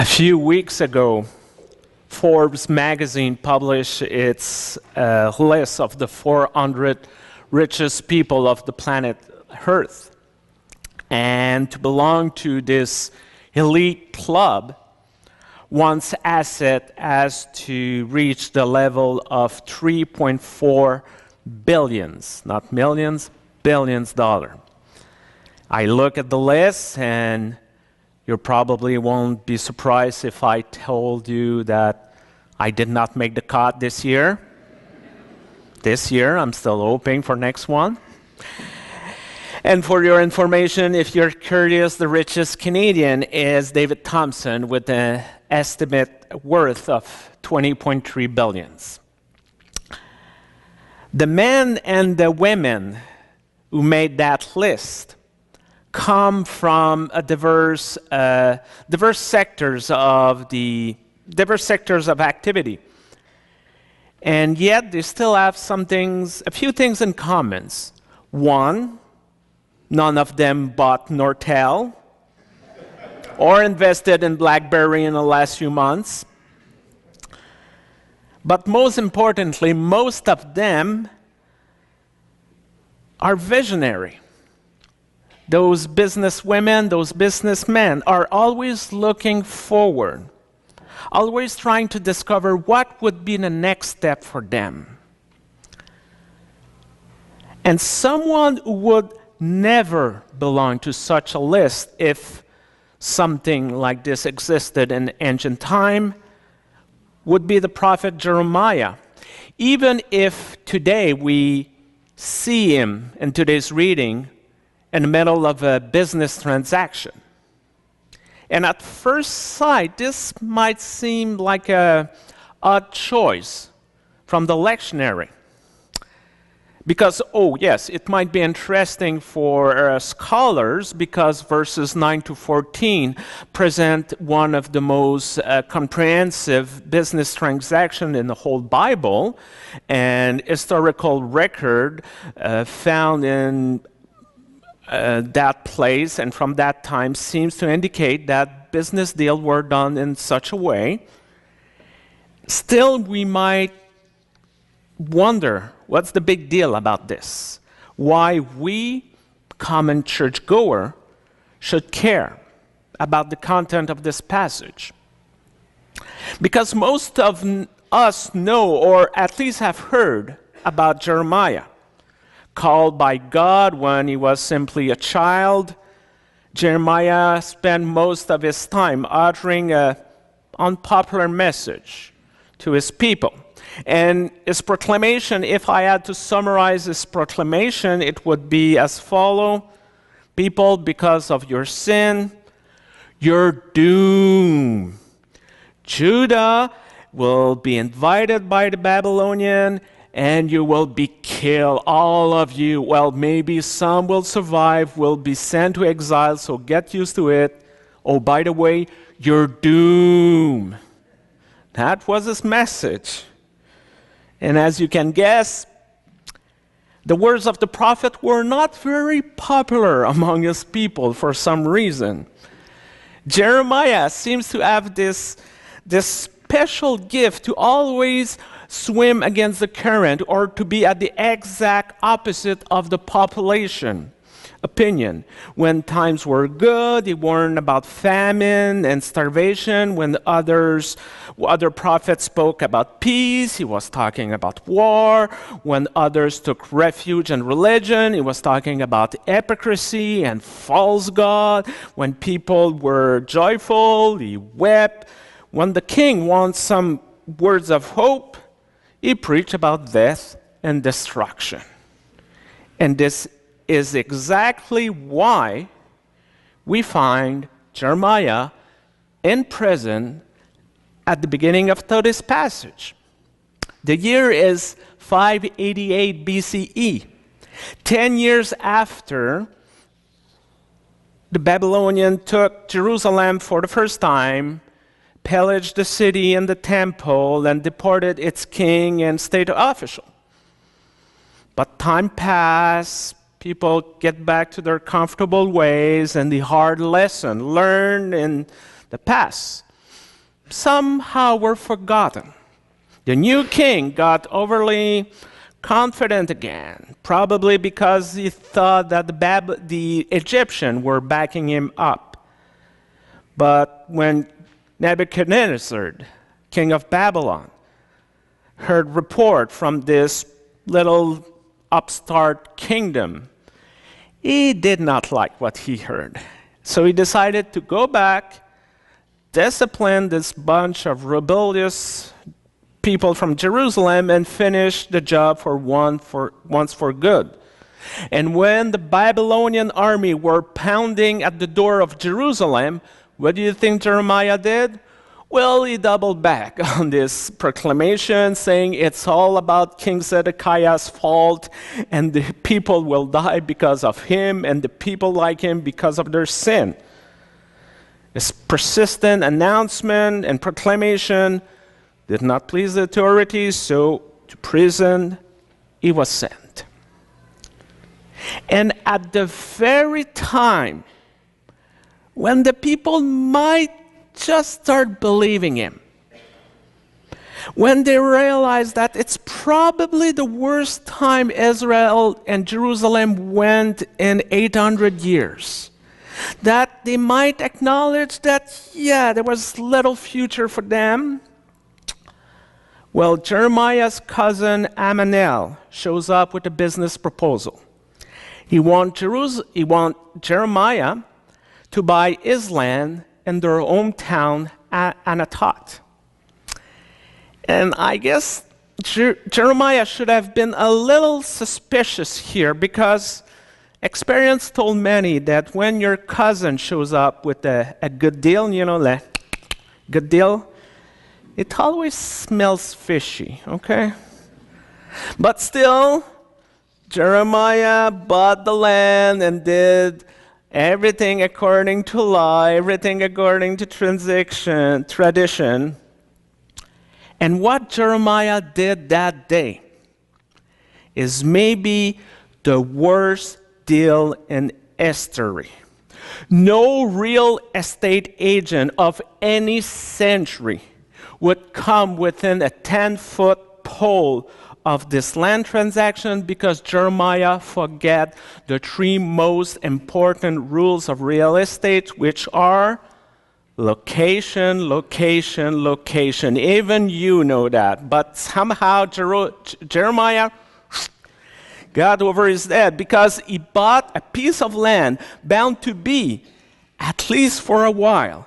A few weeks ago, Forbes magazine published its list of the 400 richest people of the planet Earth. And to belong to this elite club, one's asset has to reach the level of 3.4 billions, not millions, billions dollars. I look at the list, and you probably won't be surprised if I told you that I did not make the cut this year. This year, I'm still hoping for next one. And for your information, if you're curious, the richest Canadian is David Thompson with an estimate worth of 20.3 billions. The men and the women who made that list come from a diverse sectors of activity, and yet they still have a few things in common. One, none of them bought Nortel or invested in BlackBerry in the last few months. But most importantly, most of them are visionary. Those businesswomen, those businessmen are always looking forward, always trying to discover what would be the next step for them. And someone who would never belong to such a list if something like this existed in ancient time would be the prophet Jeremiah. Even if today we see him in today's reading in the middle of a business transaction. And at first sight, this might seem like an odd choice from the lectionary. Because, oh yes, it might be interesting for scholars because verses 9 to 14 present one of the most comprehensive business transactions in the whole Bible, and historical record found in that place and from that time seems to indicate that business deals were done in such a way. Still, we might wonder, what's the big deal about this? Why we, common churchgoer, should care about the content of this passage? Because most of us know, or at least have heard, about Jeremiah. Called by God when he was simply a child, Jeremiah spent most of his time uttering an unpopular message to his people. And his proclamation, if I had to summarize his proclamation, it would be as follows: people, because of your sin, you're doomed. Judah will be invited by the Babylonian, and you will be killed, all of you. Well, maybe some will survive, will be sent to exile, so get used to it. Oh, by the way, you're doomed. That was his message. And as you can guess, the words of the prophet were not very popular among his people for some reason. Jeremiah seems to have this special gift to always swim against the current, or to be at the exact opposite of the population opinion. When times were good, he warned about famine and starvation. When other prophets spoke about peace, he was talking about war. When others took refuge in religion, he was talking about hypocrisy and false god. When people were joyful, he wept. When the king wants some words of hope, he preached about death and destruction. And this is exactly why we find Jeremiah in prison at the beginning of this passage. The year is 588 BCE, 10 years after the Babylonian took Jerusalem for the first time, pillaged the city and the temple, and deported its king and state official. But time passed, people get back to their comfortable ways, and the hard lesson learned in the past somehow were forgotten. The new king got overly confident again, probably because he thought that the Egyptians were backing him up. But when Nebuchadnezzar, king of Babylon, heard report from this little upstart kingdom, he did not like what he heard. So he decided to go back, discipline this bunch of rebellious people from Jerusalem, and finish the job once for good. And when the Babylonian army were pounding at the door of Jerusalem, what do you think Jeremiah did? Well, he doubled back on this proclamation, saying it's all about King Zedekiah's fault, and the people will die because of him, and the people like him because of their sin. This persistent announcement and proclamation did not please the authorities, so to prison he was sent. And at the very time when the people might just start believing him, when they realize that it's probably the worst time Israel and Jerusalem went in 800 years, that they might acknowledge that, yeah, there was little future for them. Well, Jeremiah's cousin Amanel shows up with a business proposal. He wants Jeremiah to buy his land in their hometown, Anatot. And I guess Jeremiah should have been a little suspicious here, because experience told many that when your cousin shows up with a good deal, good deal, it always smells fishy, okay? But still, Jeremiah bought the land and did everything according to law, everything according to tradition. And what Jeremiah did that day is maybe the worst deal in history. No real estate agent of any century would come within a 10-foot pole of this land transaction, because Jeremiah forget the three most important rules of real estate, which are location, location, location. Even you know that, but somehow Jeremiah got over his head, because he bought a piece of land bound to be, at least for a while,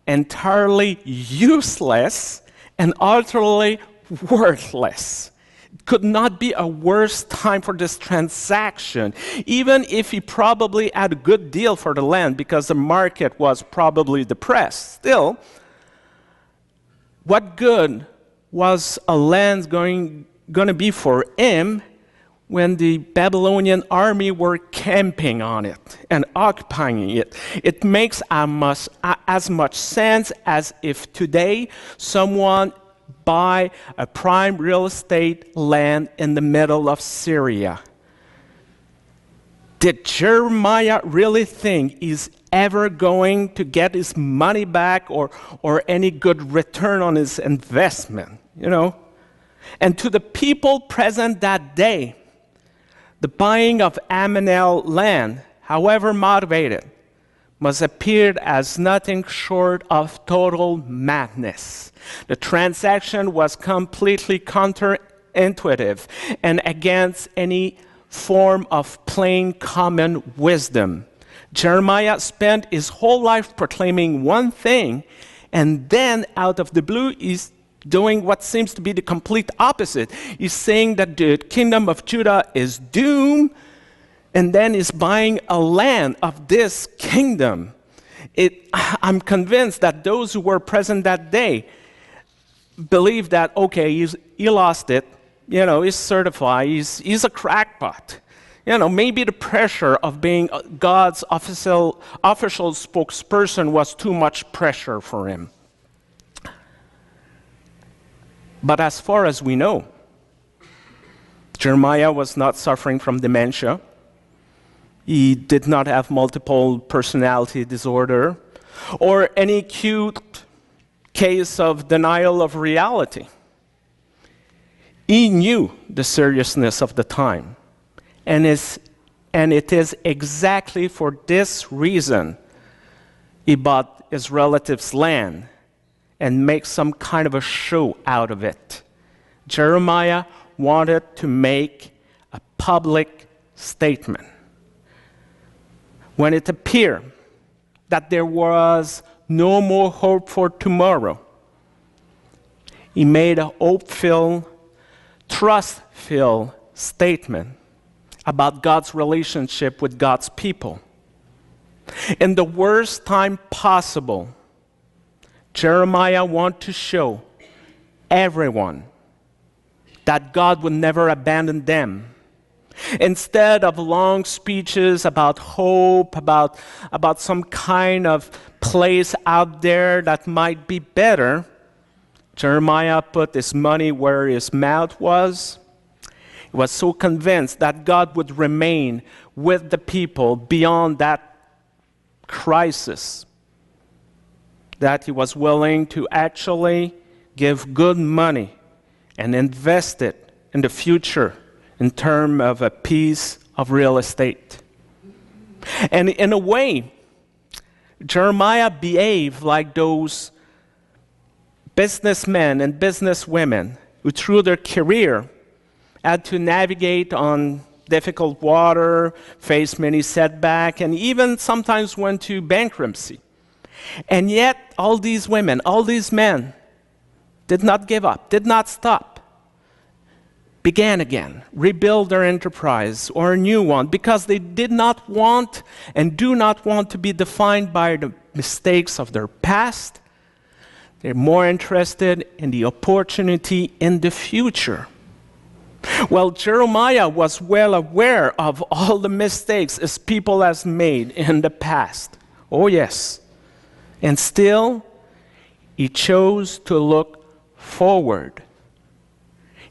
entirely useless and utterly worthless. It could not be a worse time for this transaction, even if he probably had a good deal for the land because the market was probably depressed. Still, what good was a land going to be for him when the Babylonian army were camping on it and occupying it? It makes as much sense as if today someone buy a prime real estate land in the middle of Syria. Did Jeremiah really think he's ever going to get his money back or any good return on his investment, And to the people present that day, the buying of Amanel land, however motivated, must appear as nothing short of total madness. The transaction was completely counterintuitive and against any form of plain common wisdom. Jeremiah spent his whole life proclaiming one thing, and then out of the blue, he's doing what seems to be the complete opposite. He's saying that the kingdom of Judah is doomed, and then he's buying a land of this kingdom. I'm convinced that those who were present that day believed that, okay, he lost it, he's certified, he's a crackpot. Maybe the pressure of being God's official spokesperson was too much pressure for him. But as far as we know, Jeremiah was not suffering from dementia. He did not have multiple personality disorder or any acute case of denial of reality. He knew the seriousness of the time, and it is exactly for this reason he bought his relative's land and make some kind of a show out of it. Jeremiah wanted to make a public statement. When it appeared that there was no more hope for tomorrow, he made a hope-filled, trust-filled statement about God's relationship with God's people. In the worst time possible, Jeremiah wanted to show everyone that God would never abandon them. Instead of long speeches about hope, about some kind of place out there that might be better, Jeremiah put his money where his mouth was. He was so convinced that God would remain with the people beyond that crisis, that he was willing to actually give good money and invest it in the future in terms of a piece of real estate. And in a way, Jeremiah behaved like those businessmen and businesswomen who through their career had to navigate on difficult water, faced many setbacks, and even sometimes went to bankruptcy. And yet, all these women, all these men did not give up, did not stop, began again, rebuild their enterprise or a new one, because they did not want and do not want to be defined by the mistakes of their past. They're more interested in the opportunity in the future. Well, Jeremiah was well aware of all the mistakes his people has made in the past. Oh yes. And still, he chose to look forward.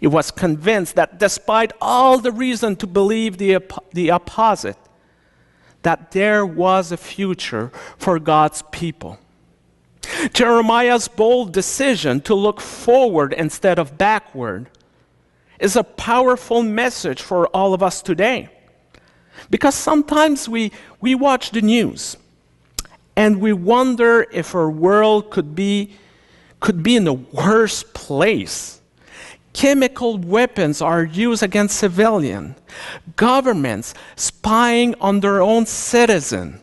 He was convinced that despite all the reason to believe the opposite, that there was a future for God's people. Jeremiah's bold decision to look forward instead of backward is a powerful message for all of us today. Because sometimes we watch the news and we wonder if our world could be in a worse place. Chemical weapons are used against civilians. Governments spying on their own citizens.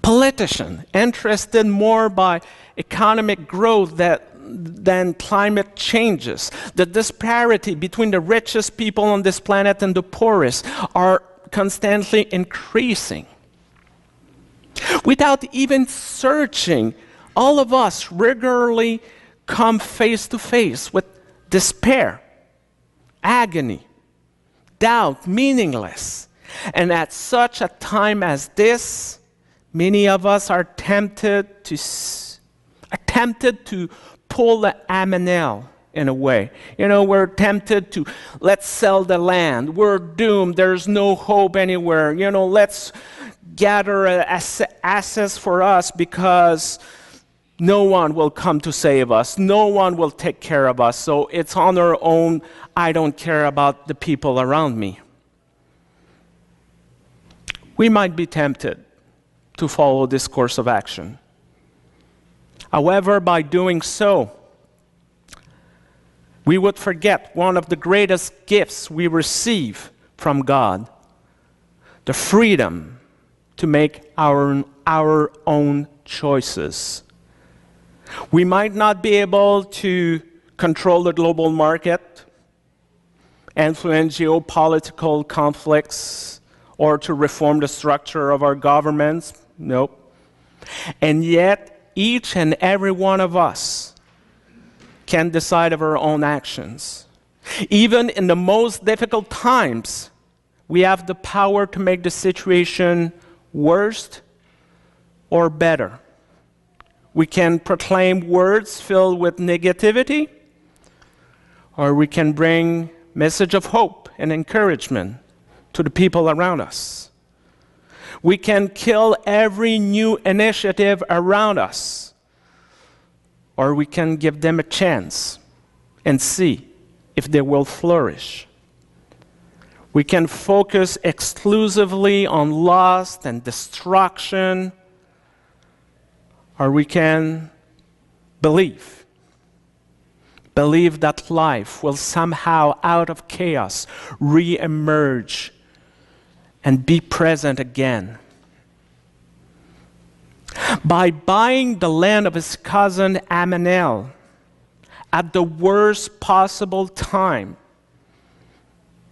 Politicians interested more by economic growth than climate changes. The disparity between the richest people on this planet and the poorest are constantly increasing. Without even searching, all of us regularly come face to face with despair, agony, doubt, meaningless. And at such a time as this, many of us are tempted to pull the Amanel in a way. You know, we're tempted to, let's sell the land. We're doomed. There's no hope anywhere. You know, let's gather assets for us because no one will come to save us. No one will take care of us. So it's on our own. I don't care about the people around me. We might be tempted to follow this course of action. However, by doing so, we would forget one of the greatest gifts we receive from God, the freedom to make our own choices. We might not be able to control the global market, influence geopolitical conflicts, or to reform the structure of our governments. Nope. And yet, each and every one of us can decide of our own actions. Even in the most difficult times, we have the power to make the situation worse or better. We can proclaim words filled with negativity, or we can bring message of hope and encouragement to the people around us. We can kill every new initiative around us, or we can give them a chance and see if they will flourish. We can focus exclusively on lust and destruction, or we can believe that life will somehow, out of chaos, re-emerge and be present again. By buying the land of his cousin Amanel at the worst possible time,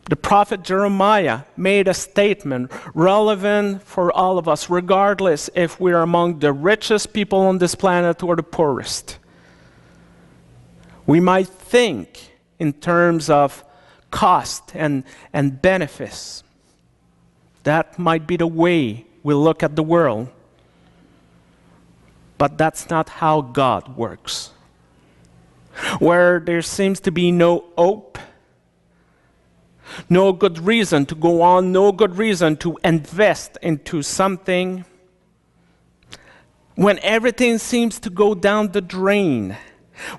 the prophet Jeremiah made a statement relevant for all of us, regardless if we're among the richest people on this planet or the poorest. We might think in terms of cost and benefits. That might be the way we look at the world. But that's not how God works. Where there seems to be no hope, no good reason to go on, no good reason to invest into something, when everything seems to go down the drain,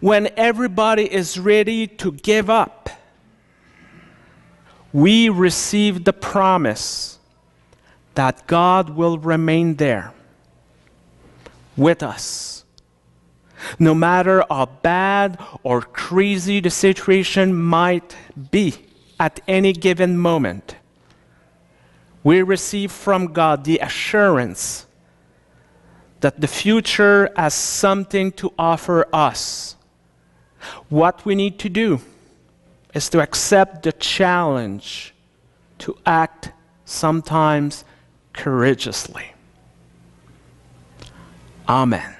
when everybody is ready to give up, we receive the promise that God will remain there with us. No matter how bad or crazy the situation might be at any given moment, we receive from God the assurance that the future has something to offer us. What we need to do is to accept the challenge to act sometimes courageously. Amen.